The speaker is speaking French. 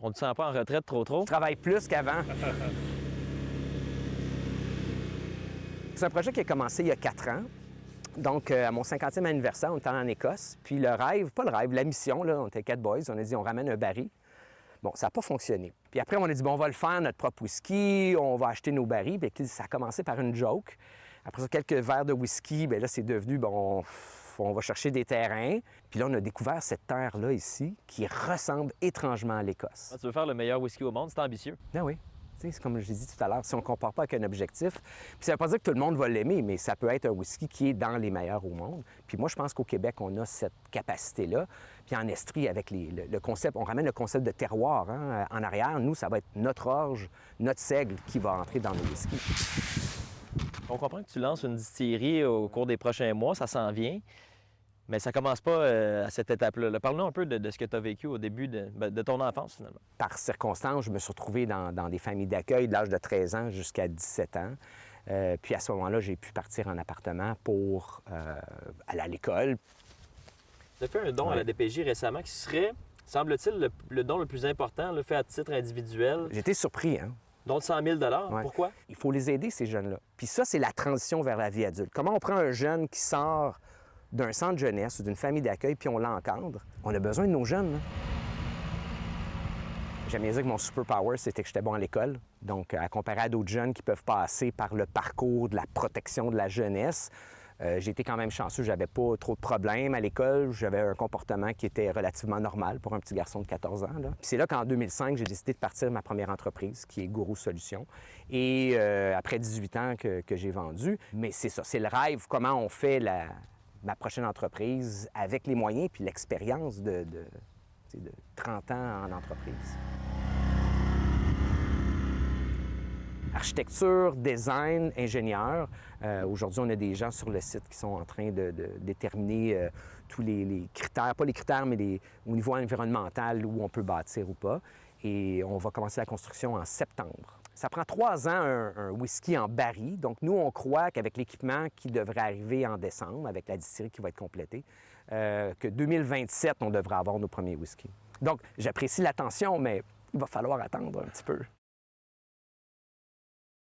On ne te sent pas en retraite trop? Je travaille plus qu'avant. C'est un projet qui a commencé il y a 4 ans. Donc, à mon 50e anniversaire, on était en Écosse. Puis le rêve, pas le rêve, la mission, là, on était 4 boys, on a dit on ramène un baril. Bon, ça n'a pas fonctionné. Puis après, on a dit bon, on va le faire, notre propre whisky, on va acheter nos barils. Puis ça a commencé par une joke. Après ça, quelques verres de whisky, bien là, c'est devenu, bon, on va chercher des terrains. Puis là, on a découvert cette terre-là ici qui ressemble étrangement à l'Écosse. Ah, tu veux faire le meilleur whisky au monde, c'est ambitieux. Ben oui. C'est comme je l'ai dit tout à l'heure, si on ne compare pas avec un objectif, puis ça ne veut pas dire que tout le monde va l'aimer, mais ça peut être un whisky qui est dans les meilleurs au monde. Puis moi, je pense qu'au Québec, on a cette capacité-là. Puis en Estrie, avec le concept, on ramène le concept de terroir en arrière. Nous, ça va être notre orge, notre seigle qui va entrer dans le whisky. On comprend que tu lances une distillerie au cours des prochains mois, ça s'en vient. Mais ça commence pas à cette étape-là. Parle-nous un peu de ce que tu as vécu au début de ton enfance, finalement. Par circonstance, je me suis retrouvé dans des familles d'accueil de l'âge de 13 ans jusqu'à 17 ans. Puis à ce moment-là, j'ai pu partir en appartement pour aller à l'école. Tu as fait un don à la DPJ récemment qui serait, semble-t-il, le don le plus important, le fait à titre individuel. J'ai été surpris, hein? Don de 100 000 $. Pourquoi? Il faut les aider, ces jeunes-là. Puis ça, c'est la transition vers la vie adulte. Comment on prend un jeune qui sort d'un centre jeunesse ou d'une famille d'accueil, puis on l'encadre? On a besoin de nos jeunes, là. J'aime bien dire que mon superpower, c'était que j'étais bon à l'école. Donc, à comparer à d'autres jeunes qui peuvent passer par le parcours de la protection de la jeunesse, j'ai été quand même chanceux. J'avais pas trop de problèmes à l'école. J'avais un comportement qui était relativement normal pour un petit garçon de 14 ans. Là. Puis c'est là qu'en 2005, j'ai décidé de partir de ma première entreprise, qui est Gourou Solutions. Et après 18 ans que j'ai vendu. Mais c'est ça, c'est le rêve. Comment on fait ma prochaine entreprise avec les moyens puis l'expérience de 30 ans en entreprise. Architecture, design, ingénieur. Aujourd'hui, on a des gens sur le site qui sont en train de déterminer tous les critères, pas les critères, mais au niveau environnemental, où on peut bâtir ou pas. Et on va commencer la construction en septembre. Ça prend 3 ans, un whisky en baril. Donc, nous, on croit qu'avec l'équipement qui devrait arriver en décembre, avec la distillerie qui va être complétée, que 2027, on devrait avoir nos premiers whiskies. Donc, j'apprécie l'attention, mais il va falloir attendre un petit peu.